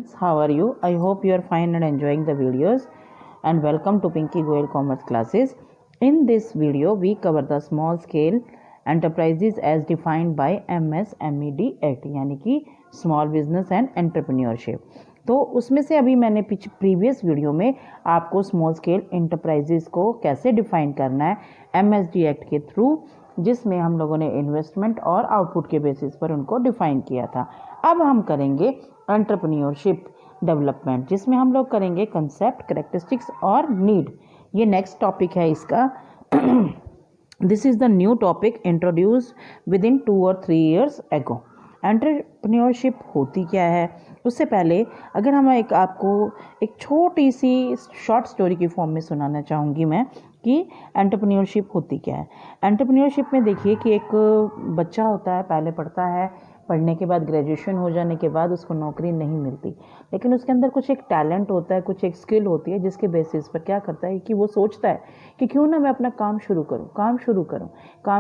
students, how are you? I hope you are fine and enjoying the videos, and welcome to Pinky Goel Commerce classes. In this video we cover the small scale enterprises as defined by MSMED Act यानी कि small business and entrepreneurship. तो उसमें से अभी मैंने previous video में आपको small scale enterprises को कैसे डिफाइन करना है MSD एक्ट के थ्रू, जिसमें हम लोगों ने इन्वेस्टमेंट और आउटपुट के बेसिस पर उनको डिफाइन किया था। अब हम करेंगे एंटरप्रेन्योरशिप डेवलपमेंट, जिसमें हम लोग करेंगे कंसेप्ट, कैरेक्टरिस्टिक्स और नीड। ये नेक्स्ट टॉपिक है इसका। This is the new topic introduced with in 2 or 3 years ago। Entrepreneurship होती क्या है, उससे पहले अगर हम आपको एक छोटी सी शॉर्ट स्टोरी की फॉर्म में सुनाना चाहूँगी मैं कि एंटरप्रेन्योरशिप होती क्या है। एंटरप्रेन्योरशिप में देखिए कि एक बच्चा होता है, पहले पढ़ता है, पढ़ने के बाद ग्रेजुएशन हो जाने के बाद उसको नौकरी नहीं मिलती, लेकिन उसके अंदर कुछ एक टैलेंट होता है, कुछ एक स्किल होती है, जिसके बेसिस पर क्या करता है कि वो सोचता है कि क्यों ना मैं अपना काम शुरू करूं। काम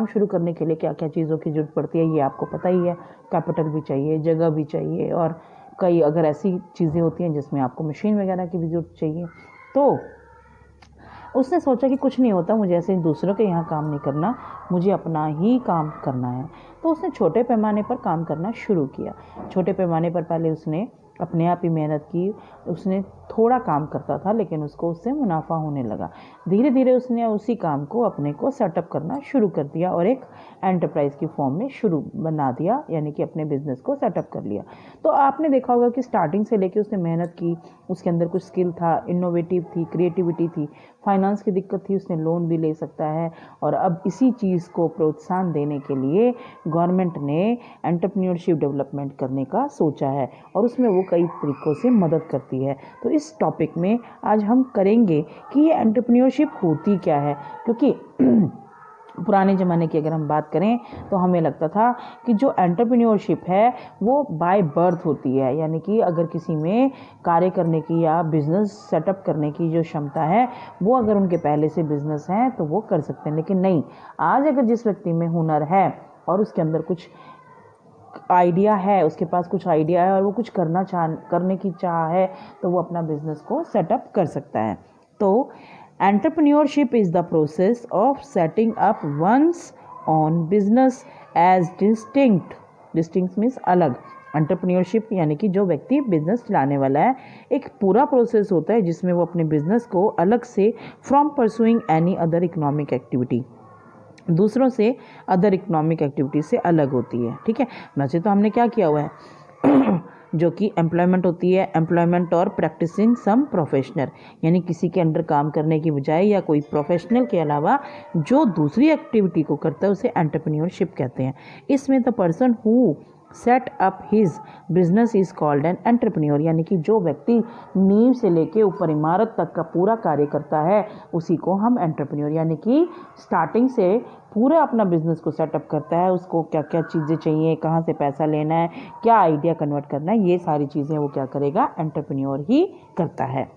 शुरू करने के लिए क्या क्या चीज़ों की जरूरत पड़ती है ये आपको पता ही है। कैपिटल भी चाहिए, जगह भी चाहिए, और कई अगर ऐसी चीज़ें होती हैं जिसमें आपको मशीन वगैरह की भी जरूरत चाहिए। तो उसने सोचा कि कुछ नहीं होता, मुझे ऐसे दूसरों के यहाँ काम नहीं करना, मुझे अपना ही काम करना है। तो उसने छोटे पैमाने पर काम करना शुरू किया। छोटे पैमाने पर पहले उसने अपने आप ही मेहनत की। उसने थोड़ा काम करता था, लेकिन उसको उससे मुनाफा होने लगा। धीरे धीरे उसने उसी काम को अपने को सेटअप करना शुरू कर दिया और एक एंटरप्राइज की फॉर्म में शुरू बना दिया, यानी कि अपने बिजनेस को सेटअप कर लिया। तो आपने देखा होगा कि स्टार्टिंग से लेके उसने मेहनत की, उसके अंदर कुछ स्किल था, इनोवेटिव थी, क्रिएटिविटी थी, फाइनेंस की दिक्कत थी, उसने लोन भी ले सकता है। और अब इसी चीज़ को प्रोत्साहन देने के लिए गवर्नमेंट ने एंटरप्रेन्योरशिप डेवलपमेंट करने का सोचा है, और उसमें वो कई तरीक़ों से मदद करती है। तो इस टॉपिक में आज हम करेंगे कि ये एंटरप्रेन्योरशिप होती क्या है, क्योंकि पुराने ज़माने की अगर हम बात करें तो हमें लगता था कि जो एंटरप्रेन्योरशिप है वो बाय बर्थ होती है, यानी कि अगर किसी में कार्य करने की या बिज़नेस सेटअप करने की जो क्षमता है वो अगर उनके पहले से बिज़नेस है तो वो कर सकते हैं। लेकिन नहीं, आज अगर जिस व्यक्ति में हुनर है और उसके अंदर कुछ आइडिया है, उसके पास कुछ आइडिया है और वो कुछ करने की चाह है, तो वो अपना बिजनेस को सेटअप कर सकता है। तो entrepreneurship is the process of setting up one's own business as distinct means अलग। एंटरप्रेन्योरशिप यानी कि जो व्यक्ति बिजनेस चलाने वाला है, एक पूरा प्रोसेस होता है जिसमें वो अपने बिजनेस को अलग से from pursuing any other economic activity, दूसरों से अदर इकोनॉमिक एक्टिविटी से अलग होती है। ठीक है, वैसे तो हमने क्या किया हुआ है जो कि एम्प्लॉयमेंट होती है, एम्प्लॉयमेंट और प्रैक्टिसिंग सम प्रोफेशनल, यानी किसी के अंडर काम करने की बजाय या कोई प्रोफेशनल के अलावा जो दूसरी एक्टिविटी को करता है उसे एंटरप्रेन्योरशिप कहते हैं। इसमें the person who set up his business is called an entrepreneur, यानी कि जो व्यक्ति नींव से लेके ऊपर इमारत तक का पूरा कार्य करता है उसी को हम एंटरप्रेन्योर, यानी कि स्टार्टिंग से पूरा अपना बिजनेस को सेटअप करता है, उसको क्या क्या चीज़ें चाहिए, कहाँ से पैसा लेना है, क्या आइडिया कन्वर्ट करना है, ये सारी चीज़ें वो क्या करेगा, एंटरप्रेन्योर ही करता है।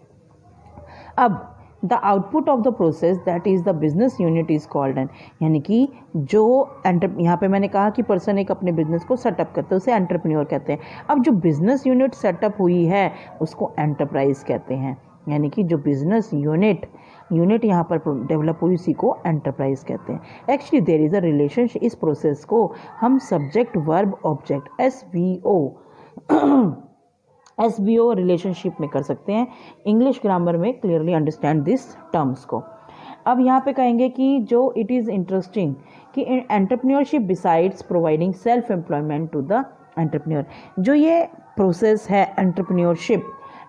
अब the output of the process that is the business unit is called an, यानी कि जो यहाँ पे मैंने कहा कि पर्सन एक अपने बिजनेस को सेटअप करते हैं उसे एंटरप्रेन्योर कहते हैं। अब जो बिजनेस यूनिट सेटअप हुई है उसको एंटरप्राइज कहते हैं, यानी कि जो बिजनेस यूनिट यहाँ पर डेवलप हुई उसी को एंटरप्राइज कहते हैं। Actually there is a relationship, इस प्रोसेस को हम subject verb object SVO relationship में कर सकते हैं। इंग्लिश ग्रामर में क्लियरली अंडरस्टैंड दिस टर्म्स को। अब यहाँ पे कहेंगे कि जो इट इज़ इंटरेस्टिंग कि entrepreneurship besides providing self employment to the entrepreneur, जो ये प्रोसेस है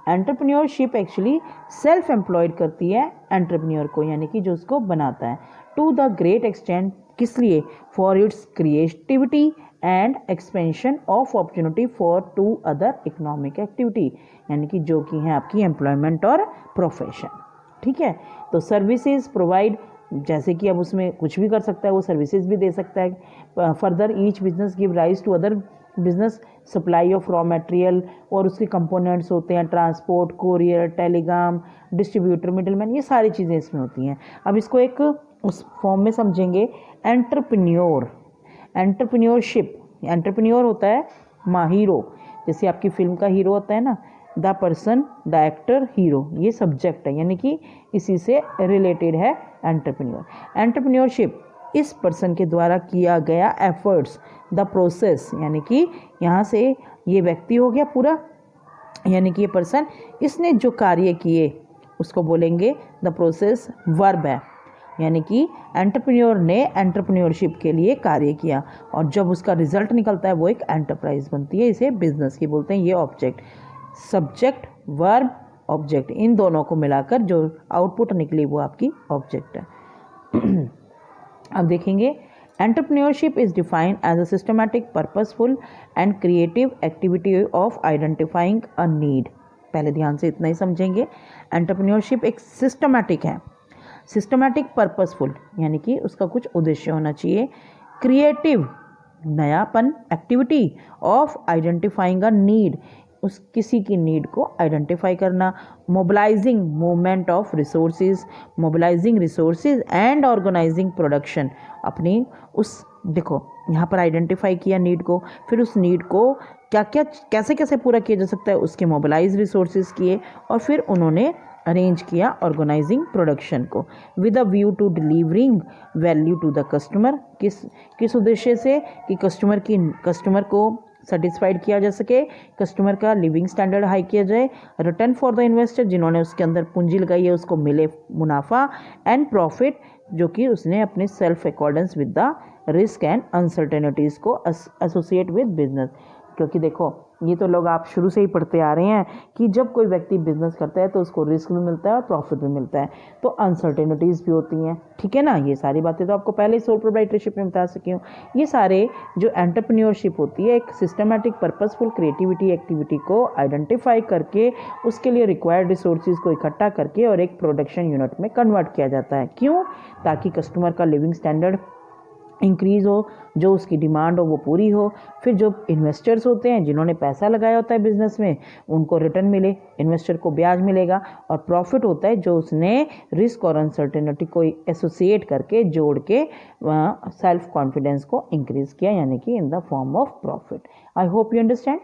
एंटरप्रेन्योरशिप एक्चुअली सेल्फ एम्प्लॉयड करती है एंटरप्रेन्योर को, यानी कि जो उसको बनाता है, टू द ग्रेट एक्सटेंट, किस लिए, for its creativity and expansion of opportunity for 2 other economic activity, यानी कि जो कि हैं आपकी एम्प्लॉयमेंट और प्रोफेशन। ठीक है, तो सर्विसेज प्रोवाइड, जैसे कि अब उसमें कुछ भी कर सकता है, वो सर्विसेज भी दे सकता है। Further each business give rise to other business, supply of raw material, और उसके कंपोनेंट्स होते हैं transport, courier, telegram, distributor, middleman, ये सारी चीज़ें इसमें होती हैं। अब इसको एक उस फॉर्म में समझेंगे। एंटरप्रेन्योरशिप, एंटरप्रेन्योर होता है हीरो, जैसे आपकी फिल्म का हीरो होता है ना, the person, the actor, hero, ये सब्जेक्ट है, यानी कि इसी से रिलेटेड है एंटरप्रेन्योर। एंटरप्रेन्योरशिप इस पर्सन के द्वारा किया गया एफर्ट्स, द प्रोसेस, यानी कि यहाँ से ये व्यक्ति हो गया पूरा, यानी कि ये पर्सन, इसने जो कार्य किए उसको बोलेंगे द प्रोसेस, वर्ब है, यानी कि एंटरप्रेन्योर ने एंटरप्रेन्योरशिप के लिए कार्य किया और जब उसका रिजल्ट निकलता है वो एक एंटरप्राइज बनती है, इसे बिजनेस की बोलते हैं। ये ऑब्जेक्ट, सब्जेक्ट, वर्ब, ऑब्जेक्ट, इन दोनों को मिलाकर जो आउटपुट निकली वो आपकी ऑब्जेक्ट है। अब देखेंगे, entrepreneurship is defined as a systematic, purposeful and creative activity of identifying a need. पहले ध्यान से इतना ही समझेंगे, एंटरप्रेन्योरशिप एक सिस्टमैटिक है, सिस्टमैटिक, पर्पसफुल, यानी कि उसका कुछ उद्देश्य होना चाहिए, क्रिएटिव, नयापन, activity of identifying a need, उस किसी की नीड को आइडेंटिफाई करना, mobilising movement of resources, mobilising resources and organising production, अपनी उस, देखो यहाँ पर आइडेंटिफाई किया नीड को, फिर उस नीड को क्या क्या कैसे कैसे पूरा किया जा सकता है उसके मोबिलाइज रिसोर्सेज किए और फिर उन्होंने अरेंज किया ऑर्गेनाइजिंग प्रोडक्शन को, with a view to delivering value to the customer, किस उद्देश्य से कि कस्टमर को सेटिस्फाइड किया जा सके, कस्टमर का लिविंग स्टैंडर्ड हाई किया जाए, रिटर्न फॉर द इन्वेस्टर, जिन्होंने उसके अंदर पूंजी लगाई है उसको मिले मुनाफा, एंड प्रॉफिट, जो कि उसने अपने self accordance with the risk and uncertainties को एसोसिएट विद बिजनेस। क्योंकि देखो ये तो लोग आप शुरू से ही पढ़ते आ रहे हैं कि जब कोई व्यक्ति बिजनेस करता है तो उसको रिस्क भी मिलता है और प्रॉफिट भी मिलता है, तो अनसर्टेनिटीज़ भी होती हैं, ठीक है ना। ये सारी बातें तो आपको पहले ही सोल प्रोप्राइटरशिप में बता सकी हूँ। ये सारे जो एंटरप्रेन्योरशिप होती है एक सिस्टमैटिक, पर्पसफुल, क्रिएटिविटी एक्टिविटी को आइडेंटिफाई करके उसके लिए रिक्वायर्ड रिसोर्सेज को इकट्ठा करके और एक प्रोडक्शन यूनिट में कन्वर्ट किया जाता है। क्यों? ताकि कस्टमर का लिविंग स्टैंडर्ड इंक्रीज़ हो, जो उसकी डिमांड हो वो पूरी हो, फिर जो इन्वेस्टर्स होते हैं जिन्होंने पैसा लगाया होता है बिजनेस में उनको रिटर्न मिले, इन्वेस्टर को ब्याज मिलेगा, और प्रॉफिट होता है जो उसने रिस्क और अनसर्टेनिटी को एसोसिएट करके जोड़ के सेल्फ कॉन्फिडेंस को इंक्रीज़ किया, यानी कि in the form of profit. I hope you understand.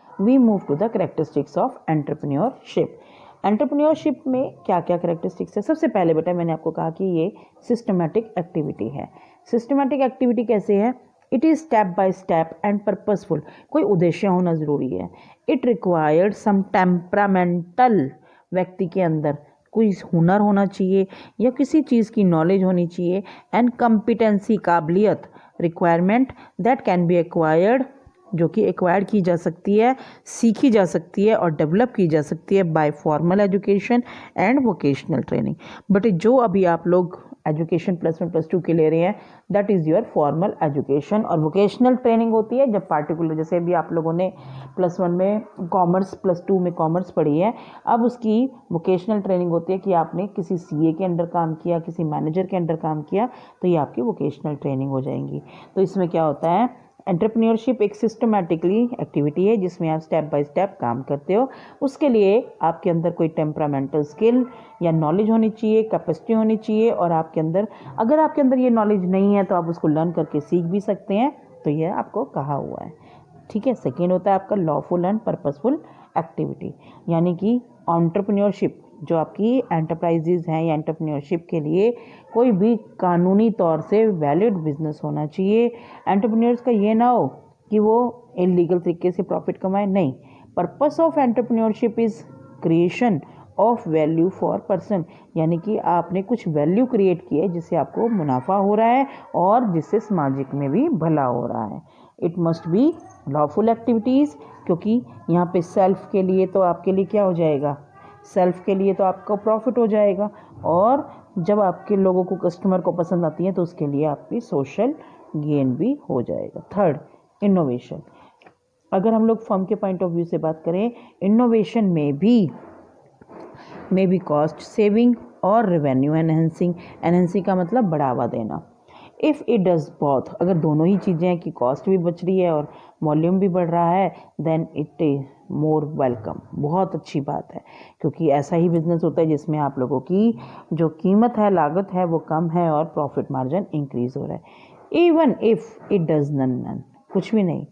We move to the characteristics of entrepreneurship. Entrepreneurship में क्या क्या कैरेक्टरिस्टिक्स है? सबसे पहले बेटा मैंने आपको कहा कि ये सिस्टमैटिक एक्टिविटी है। सिस्टमैटिक एक्टिविटी कैसे है? It is step by step and purposeful, कोई उद्देश्य होना ज़रूरी है। इट रिक्वायर्ड सम टेम्परामेंटल, व्यक्ति के अंदर कोई हुनर होना चाहिए या किसी चीज़ की नॉलेज होनी चाहिए, एंड कॉम्पिटेंसी, काबिलियत, requirement that can be acquired, जो कि एक्वायर की जा सकती है, सीखी जा सकती है और डेवलप की जा सकती है by formal education and vocational training. But जो अभी आप लोग एजुकेशन +1 +2 के ले रहे हैं that is your formal education, और वोकेशनल ट्रेनिंग होती है जब पार्टिकुलर, जैसे अभी आप लोगों ने +1 में कॉमर्स, +2 में कॉमर्स पढ़ी है, अब उसकी वोकेशनल ट्रेनिंग होती है कि आपने किसी CA के अंडर काम किया, किसी मैनेजर के अंडर काम किया, तो ये आपकी वोकेशनल ट्रेनिंग हो जाएंगी। तो इसमें क्या होता है, एंटरप्रेन्योरशिप एक सिस्टमैटिकली एक्टिविटी है जिसमें आप स्टेप बाय स्टेप काम करते हो। उसके लिए आपके अंदर कोई टेम्परामेंटल स्किल या नॉलेज होनी चाहिए, कैपेसिटी होनी चाहिए, और आपके अंदर, अगर आपके अंदर ये नॉलेज नहीं है तो आप उसको लर्न करके सीख भी सकते हैं, तो ये आपको कहा हुआ है, ठीक है। सेकेंड होता है आपका लॉफुल एंड पर्पसफुल एक्टिविटी, यानी कि एंटरप्रेन्योरशिप जो आपकी एंटरप्राइजेज हैं या एंटरप्रेन्योरशिप के लिए कोई भी कानूनी तौर से वैलिड बिजनेस होना चाहिए। एंटरप्रेन्योर्स का ये ना हो कि वो इलीगल तरीके से प्रॉफिट कमाए, नहीं। Purpose of entrepreneurship is creation of value for person, यानी कि आपने कुछ वैल्यू क्रिएट की है जिससे आपको मुनाफा हो रहा है और जिससे सामाजिक में भी भला हो रहा है। It must be lawful activities, क्योंकि यहाँ पे सेल्फ के लिए तो आपके लिए क्या हो जाएगा, सेल्फ के लिए तो आपका प्रॉफिट हो जाएगा, और जब आपके लोगों को, कस्टमर को पसंद आती है तो उसके लिए आपकी सोशल गेन भी हो जाएगा। Third, innovation. अगर हम लोग फर्म के पॉइंट ऑफ व्यू से बात करें, इनोवेशन में भी कॉस्ट सेविंग और रेवेन्यू एनहेंसिंग। एनहेंसिंग का मतलब बढ़ावा देना। इफ़ इट डज बोथ, अगर दोनों ही चीज़ें हैं कि कॉस्ट भी बच रही है और वॉल्यूम भी बढ़ रहा है, then it is more welcome, बहुत अच्छी बात है, क्योंकि ऐसा ही बिजनेस होता है जिसमें आप लोगों की जो कीमत है, लागत है, वो कम है और प्रॉफिट मार्जिन इंक्रीज हो रहा है। Even if it does none, कुछ भी नहीं,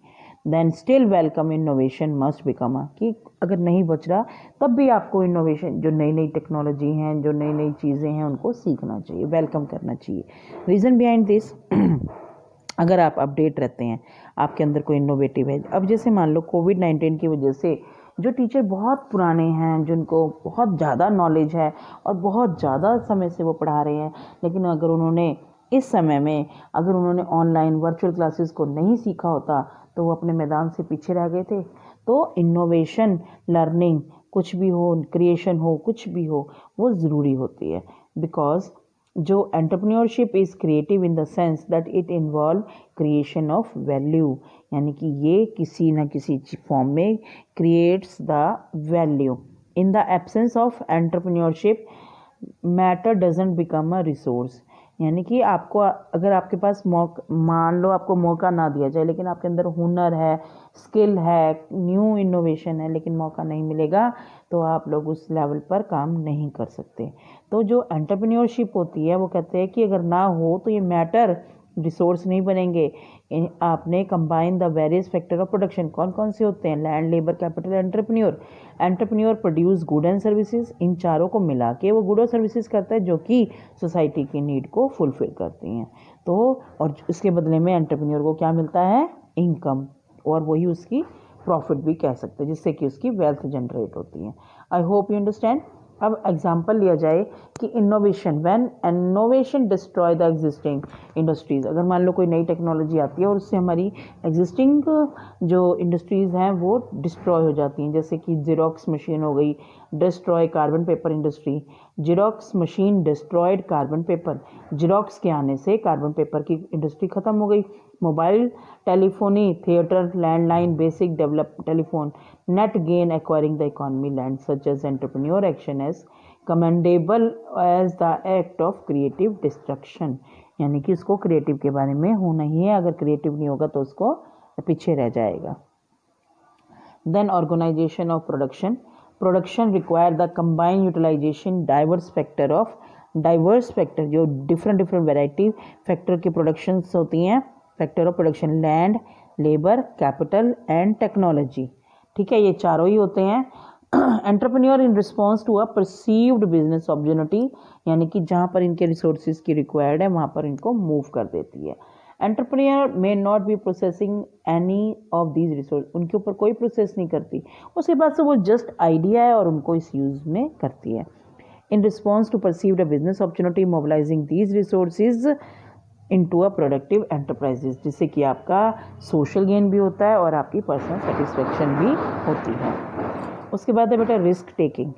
then still welcome innovation must become a, कि अगर नहीं बच रहा तब भी आपको इनोवेशन, जो नई नई टेक्नोलॉजी हैं, जो नई नई चीज़ें हैं, उनको सीखना चाहिए, वेलकम करना चाहिए। रीज़न बिहाइंड दिस, अगर आप अपडेट रहते हैं, आपके अंदर कोई इनोवेटिव है। अब जैसे मान लो कोविड-19 की वजह से जो टीचर बहुत पुराने हैं, जिनको बहुत ज़्यादा नॉलेज है और बहुत ज़्यादा समय से वो पढ़ा रहे हैं, लेकिन अगर उन्होंने इस समय में अगर उन्होंने ऑनलाइन वर्चुअल क्लासेस को नहीं सीखा होता तो वो अपने मैदान से पीछे रह गए थे। तो इनोवेशन, लर्निंग, कुछ भी हो, क्रिएशन हो, कुछ भी हो, वो ज़रूरी होती है। बिकॉज जो entrepreneurship is creative in the sense that it involve creation of value, यानी कि ये किसी न किसी फॉर्म में creates the value. In the absence of entrepreneurship matter doesn't become a resource, यानी कि आपको अगर आपके पास मान लो आपको मौका ना दिया जाए, लेकिन आपके अंदर हुनर है, स्किल है, न्यू इनोवेशन है, लेकिन मौका नहीं मिलेगा तो आप लोग उस लेवल पर काम नहीं कर सकते। तो जो एंटरप्रेन्योरशिप होती है वो कहते हैं कि अगर ना हो तो ये मैटर रिसोर्स नहीं बनेंगे। आपने combine the various factor of production, कौन कौन से होते हैं? Land, labour, capital, entrepreneur. Entrepreneur produce good and services, इन चारों को मिला के वो गुड और सर्विसेज करता है जो कि सोसाइटी की नीड को फुलफिल करती हैं। तो और इसके बदले में एंटरप्रेन्योर को क्या मिलता है? इनकम, और वही उसकी प्रॉफिट भी कह सकते हैं, जिससे कि उसकी वेल्थ जनरेट होती है। आई होप यू अंडरस्टैंड। अब एग्जाम्पल लिया जाए कि innovation, when innovation destroy the existing industries, अगर मान लो कोई नई टेक्नोलॉजी आती है और उससे हमारी एग्जिस्टिंग जो इंडस्ट्रीज़ हैं वो डिस्ट्रॉय हो जाती हैं, जैसे कि ज़ेरॉक्स मशीन हो गई, destroy carbon paper industry. Xerox machine destroyed carbon paper, xerox के आने से कार्बन पेपर की इंडस्ट्री ख़त्म हो गई। Mobile telephony, theatre, landline, basic develop telephone, net gain acquiring the economy land such as entrepreneur action as commendable as the act of creative destruction, यानी कि उसको क्रिएटिव के बारे में होना ही है, अगर क्रिएटिव नहीं होगा तो उसको पीछे रह जाएगा। Then organisation of production, production require the combined utilisation diverse factor, जो डिफरेंट वैरायटी फैक्टर की प्रोडक्शंस होती हैं, factor of production, land, labour, capital and technology. ठीक है, ये चारों ही होते हैं। Entrepreneur in response to a perceived business opportunity, यानी कि जहाँ पर इनके रिसोर्सेज की रिक्वायर्ड है वहाँ पर इनको मूव कर देती है। Entrepreneur may not be processing any of these resource, उनके ऊपर कोई प्रोसेस नहीं करती, उसके बाद से वो जस्ट आइडिया है और उनको इस यूज़ में करती है। In response to perceived a business opportunity mobilising these resources into a productive enterprises, जिससे कि आपका सोशल गेन भी होता है और आपकी पर्सनल सेटिस्फेक्शन भी होती है। उसके बाद है बेटा risk taking.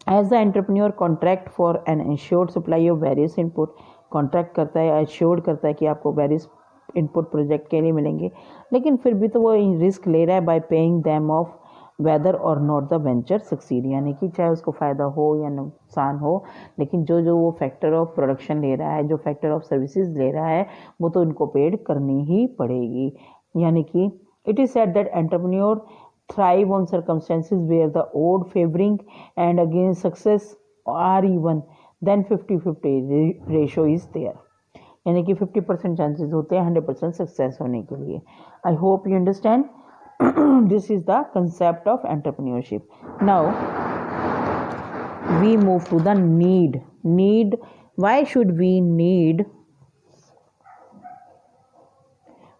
As the entrepreneur contract for an insured supply of various input, contract करता है, एश्योर्ड करता है कि आपको वेरियस इनपुट प्रोजेक्ट के लिए मिलेंगे, लेकिन फिर भी तो वो रिस्क ले रहा है by paying them of whether और नॉट द वेंचर सक्सीड, यानी कि चाहे उसको फ़ायदा हो या नुकसान हो, लेकिन जो वो फैक्टर ऑफ प्रोडक्शन ले रहा है, जो फैक्टर ऑफ सर्विसेज ले रहा है, वो तो इनको पेड करनी ही पड़ेगी। यानी कि it is said that entrepreneur thrive on circumstances where the odd favoring and against success are even, then 50-50 ratio is there, यानी कि 50% चांसेस होते हैं 100% सक्सेस होने के लिए। I hope you understand. This is the concept of entrepreneurship. Now we move to the need. Why should we need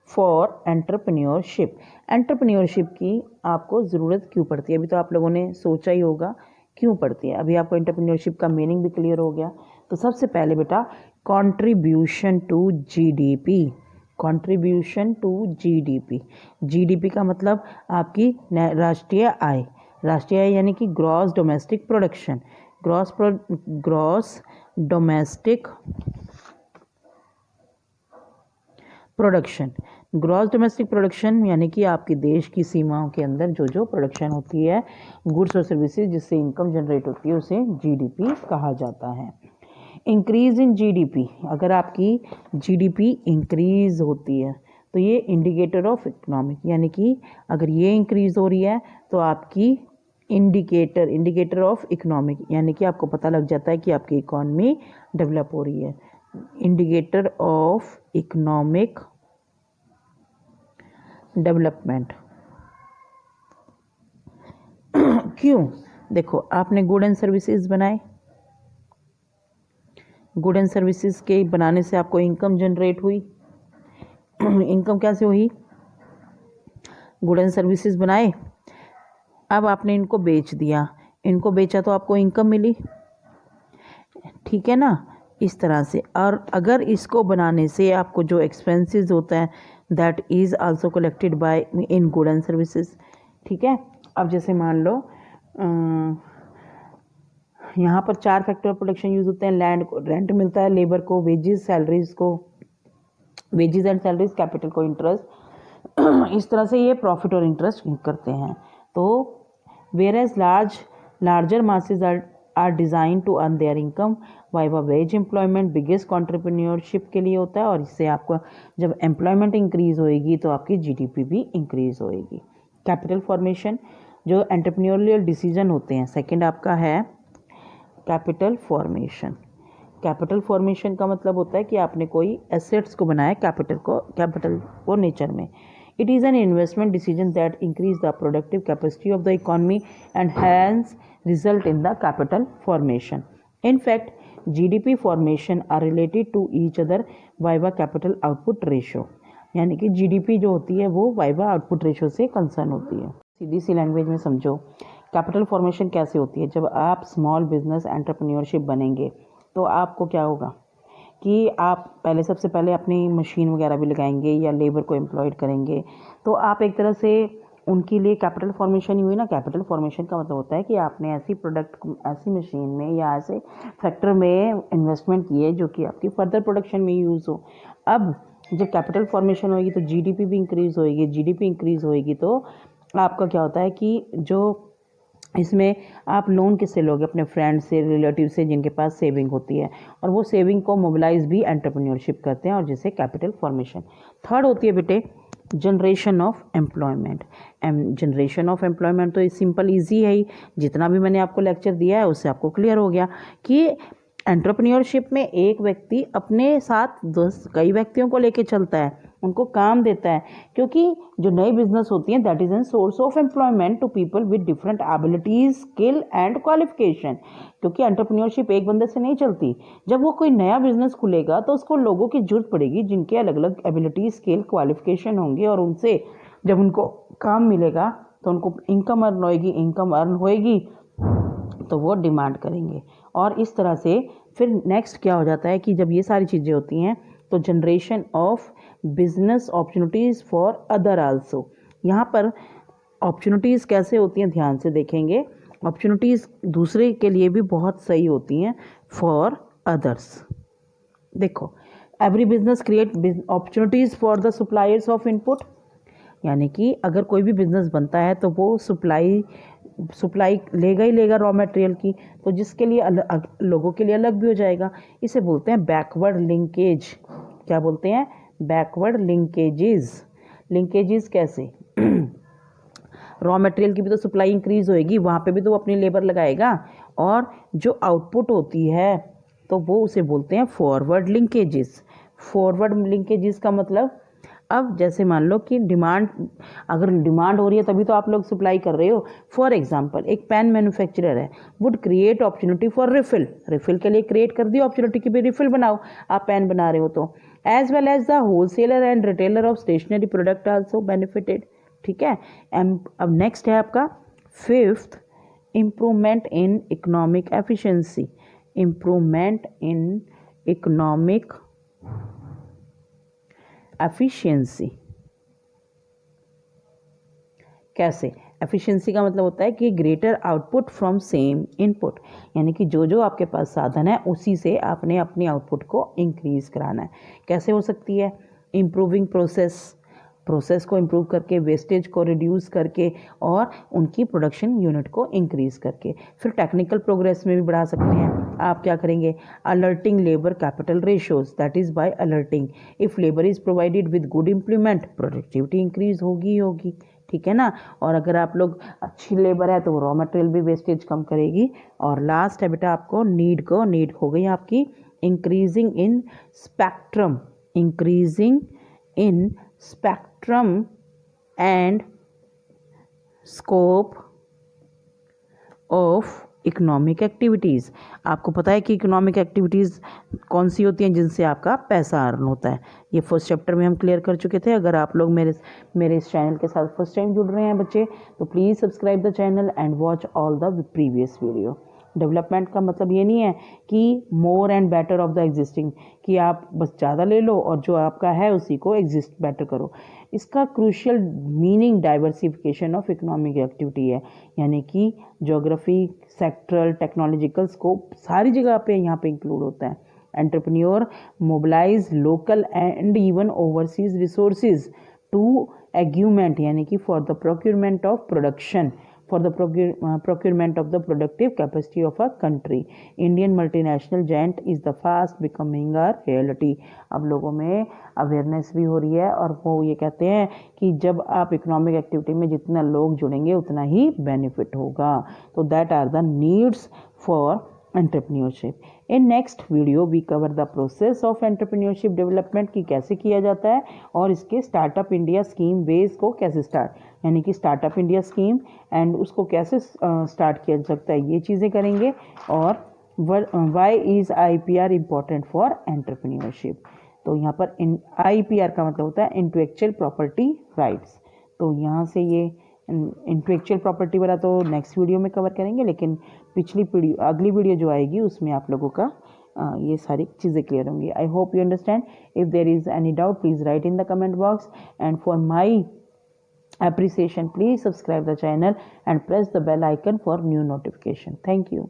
for entrepreneurship? Entrepreneurship की आपको ज़रूरत क्यों पड़ती है? अभी तो आप लोगों ने सोचा ही होगा क्यों पड़ती है। अभी आपको एंटरप्रेन्योरशिप का मीनिंग भी क्लियर हो गया। तो सबसे पहले बेटा contribution to GDP, contribution to GDP. GDP का मतलब आपकी राष्ट्रीय आय, राष्ट्रीय आय यानी कि gross domestic production, gross domestic production, gross domestic production यानी कि आपके देश की सीमाओं के अंदर जो प्रोडक्शन होती है गुड्स और सर्विसेज, जिससे इनकम जनरेट होती है, उसे जीडीपी कहा जाता है। इंक्रीज इन जीडीपी, अगर आपकी जीडीपी इंक्रीज होती है तो ये इंडिकेटर ऑफ इकोनॉमिक, यानी कि अगर ये इंक्रीज हो रही है तो आपकी इंडिकेटर ऑफ इकोनॉमिक, यानी कि आपको पता लग जाता है कि आपकी इकोनॉमी डेवलप हो रही है। Indicator of economic development. क्यों? देखो, आपने गुड एंड सर्विसेज बनाए, गुड एंड सर्विसेज के बनाने से आपको इनकम जनरेट हुई। इनकम कैसे हुई? गुड एंड सर्विसेज बनाए, अब आपने इनको बेच दिया, इनको बेचा तो आपको इनकम मिली, ठीक है ना, इस तरह से। और अगर इसको बनाने से आपको जो एक्सपेंसेस होता है that is also collected by in good and services, ठीक है। अब जैसे मान लो यहाँ पर 4 फैक्टर ऑफ प्रोडक्शन यूज़ होते हैं। लैंड को रेंट मिलता है, लेबर को वेजेस, सैलरीज को वेजेस एंड सैलरीज, कैपिटल को इंटरेस्ट। इस तरह से ये प्रॉफिट और इंटरेस्ट करते हैं। तो whereas larger masses are design to earn their income, via wage employment biggest कॉन्ट्रप्रेन्योरशिप के लिए होता है, और इससे आपको जब एम्प्लॉयमेंट इंक्रीज़ होएगी तो आपकी जीडीपी भी इंक्रीज़ होएगी। कैपिटल फॉर्मेशन, जो एंटरप्रेन्योरियल डिसीजन होते हैं, सेकंड आपका है कैपिटल फॉर्मेशन। कैपिटल फॉर्मेशन का मतलब होता है कि आपने कोई एसेट्स को बनाया, कैपिटल को नेचर में। It is an investment decision that increase the productive capacity of the economy and hence result in the capital formation. In fact GDP formation are related to each other viva capital output ratio, यानी कि GDP जो होती है वो viva output ratio से concern होती है। सीधी सी language में समझो, कैपिटल फॉर्मेशन कैसे होती है। जब आप स्मॉल बिजनेस एंटरप्रेन्योरशिप बनेंगे तो आपको क्या होगा कि आप सबसे पहले अपनी मशीन वगैरह भी लगाएंगे या लेबर को एम्प्लॉयड करेंगे, तो आप एक तरह से उनके लिए कैपिटल फॉर्मेशन ही हुई ना। कैपिटल फॉर्मेशन का मतलब होता है कि आपने ऐसी प्रोडक्ट, ऐसी मशीन में या ऐसे फैक्टर में इन्वेस्टमेंट किए जो कि आपकी फर्दर प्रोडक्शन में यूज़ हो। अब जब कैपिटल फॉर्मेशन होगी तो जीडीपी भी इंक्रीज़ होएगी, जीडीपी इंक्रीज़ होएगी तो आपका क्या होता है कि जो इसमें आप लोन किससे लोगे? अपने फ्रेंड से, रिलेटिव से, जिनके पास सेविंग होती है, और वो सेविंग को मोबिलाइज भी एंटरप्रेन्योरशिप करते हैं, और जिसे कैपिटल फॉर्मेशन। थर्ड होती है बेटे generation of employment. Generation of employment तो सिंपल ईजी है ही, जितना भी मैंने आपको लेक्चर दिया है उससे आपको क्लियर हो गया कि एंटरप्रेन्योरशिप में एक व्यक्ति अपने साथ कई व्यक्तियों को लेके चलता है, उनको काम देता है, क्योंकि जो नई बिजनेस होती हैं that is an source of employment to people with different abilities, skill and qualification. क्योंकि एंटरप्रेन्योरशिप एक बंदे से नहीं चलती। जब वो कोई नया बिजनेस खुलेगा तो उसको लोगों की जरूरत पड़ेगी जिनके अलग अलग एबिलिटी, स्किल, क्वालिफिकेशन होंगे, और उनसे जब उनको काम मिलेगा तो उनको इनकम अर्न होएगी तो वो डिमांड करेंगे। और इस तरह से फिर नेक्स्ट क्या हो जाता है कि जब ये सारी चीज़ें होती हैं तो generation of business opportunities for other also. यहाँ पर अपॉर्चुनिटीज़ कैसे होती हैं ध्यान से देखेंगे। अपॉर्चुनिटीज़ दूसरे के लिए भी बहुत सही होती हैं, फॉर अदर्स। देखो, every business create opportunities for the suppliers of input, यानी कि अगर कोई भी बिजनेस बनता है तो वो सप्लाई लेगा ही लेगा रॉ मटेरियल की, तो जिसके लिए लोगों के लिए अलग भी हो जाएगा। इसे बोलते हैं बैकवर्ड लिंकेज। क्या बोलते हैं? बैकवर्ड लिंकेजेस कैसे? रॉ मटेरियल की भी तो सप्लाई इंक्रीज होएगी, वहाँ पे भी तो वो अपनी लेबर लगाएगा, और जो आउटपुट होती है तो वो उसे बोलते हैं फॉरवर्ड लिंकेजेस। फॉरवर्ड लिंकेजेस का मतलब, अब जैसे मान लो कि अगर डिमांड हो रही है तभी तो आप लोग सप्लाई कर रहे हो। फॉर एग्जांपल, एक पेन मैन्युफैक्चरर है, would create opportunity for refill के लिए क्रिएट कर दी अपॉर्चुनिटी की भी रिफिल बनाओ, आप पेन बना रहे हो तो। As well as the wholesaler and retailer of stationery product also benefited, ठीक है। अब नेक्स्ट है आपका fifth, improvement in economic efficiency. Improvement in economic efficiency कैसे? एफिशिएंसी का मतलब होता है कि greater output from same input, यानी कि जो आपके पास साधन है उसी से आपने अपनी आउटपुट को इंक्रीज कराना है। कैसे हो सकती है? इम्प्रूविंग प्रोसेस को इम्प्रूव करके, वेस्टेज को रिड्यूस करके, और उनकी प्रोडक्शन यूनिट को इंक्रीज करके। फिर टेक्निकल प्रोग्रेस में भी बढ़ा सकते हैं। आप क्या करेंगे? Alerting labour capital ratios, that is by alerting if labour is provided with good implement, productivity increase होगी, ठीक है ना। और अगर आप लोग अच्छी लेबर है तो वो रॉ मटेरियल भी वेस्टेज कम करेगी। और लास्ट है बेटा आपको नीड हो गई आपकी increasing in spectrum and scope of economic activities. आपको पता है कि इकोनॉमिक एक्टिविटीज़ कौन सी होती हैं जिनसे आपका पैसा अर्न होता है। ये फर्स्ट चैप्टर में हम क्लियर कर चुके थे। अगर आप लोग मेरे इस चैनल के साथ फर्स्ट टाइम जुड़ रहे हैं बच्चे, तो please subscribe the channel and watch all the previous video. Development का मतलब ये नहीं है कि more and better of the existing, कि आप बस ज़्यादा ले लो और जो आपका है उसी को एग्जिस्ट बेटर करो। इसका crucial meaning diversification of economic activity है, यानी कि ज्योग्राफी, सेक्टरल, टेक्नोलॉजिकल स्कोप सारी जगह पे यहाँ पे इंक्लूड होता है। Entrepreneur mobilise local and even overseas resources to augment, यानी कि for the procurement of production, for the procurement of the productive capacity of a country. Indian multinational giant is the fast becoming a reality. अब लोगों में awareness भी हो रही है और वो ये कहते हैं कि जब आप इकोनॉमिक एक्टिविटी में जितना लोग जुड़ेंगे उतना ही बेनिफिट होगा। तो that are the needs for entrepreneurship. In next video we cover the process of entrepreneurship development, की कैसे किया जाता है और इसके स्टार्टअप इंडिया स्कीम वेज को कैसे स्टार्ट, यानी कि स्टार्टअप इंडिया स्कीम एंड उसको कैसे स्टार्ट किया जा सकता है, ये चीज़ें करेंगे। और why is IPR important for entrepreneurship. तो यहाँ पर IPR का मतलब होता है इंटेलेक्चुअल प्रॉपर्टी राइट्स। तो यहाँ से ये इंटेलेक्चुअल प्रॉपर्टी वाला तो नेक्स्ट वीडियो में कवर करेंगे, लेकिन अगली वीडियो जो आएगी उसमें आप लोगों का ये सारी चीज़ें क्लियर होंगी। I hope you understand. If there is any doubt please write in the comment box, and for my appreciation please subscribe the channel and press the bell icon for new notification. Thank you.